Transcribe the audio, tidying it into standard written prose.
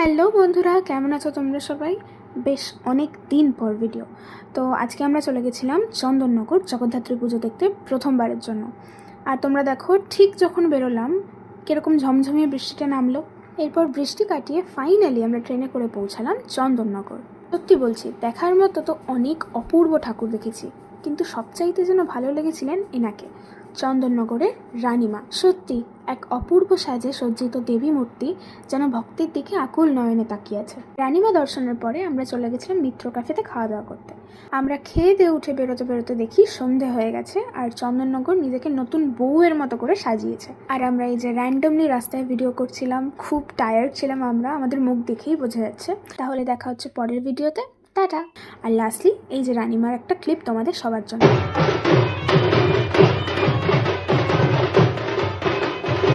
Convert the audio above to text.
Hello বন্ধুরা, কেমন আছো তোমরা সবাই? বেশ অনেক দিন পর ভিডিও। তো আজকে আমরা চলে গেছিলাম চন্দননগর জগদ্ধাত্রী পুজো দেখতে প্রথমবারের জন্য। আর তোমরা দেখো, ঠিক যখন বেরোলাম কীরকম ঝমঝমিয়ে বৃষ্টিটা নামলো। এরপর বৃষ্টি কাটিয়ে ফাইনালি আমরা ট্রেনে করে পৌঁছালাম চন্দননগর। সত্যি বলছি, দেখার মতো তো অনেক অপূর্ব ঠাকুর দেখেছি, কিন্তু সবচাইতে যেন ভালো লেগেছিলেন এনাকে, চন্দননগরের রানীমা। সত্যি এক অপূর্ব সাজে সজ্জিত দেবী মূর্তি যেন ভক্তের দিকে আকুল নয়নে তাকিয়ে আছে। রানীমা দর্শনের পরে আমরা চলে গেছিলাম মিত্র ক্যাফেতে খাওয়া দাওয়া করতে। আমরা খেয়ে দিয়ে উঠে বেরোতে বেরোতে দেখি সন্ধে হয়ে গেছে, আর চন্দননগর নিজেকে নতুন বউয়ের মতো করে সাজিয়েছে। আর আমরা এই যে র্যান্ডমলি রাস্তায় ভিডিও করছিলাম, খুব টায়ার্ড ছিলাম আমরা, আমাদের মুখ দেখেই বোঝা যাচ্ছে। তাহলে দেখা হচ্ছে পরের ভিডিওতে। টাটা। আর লাস্টলি এই যে রানীমার একটা ক্লিপ তোমাদের সবার জন্য।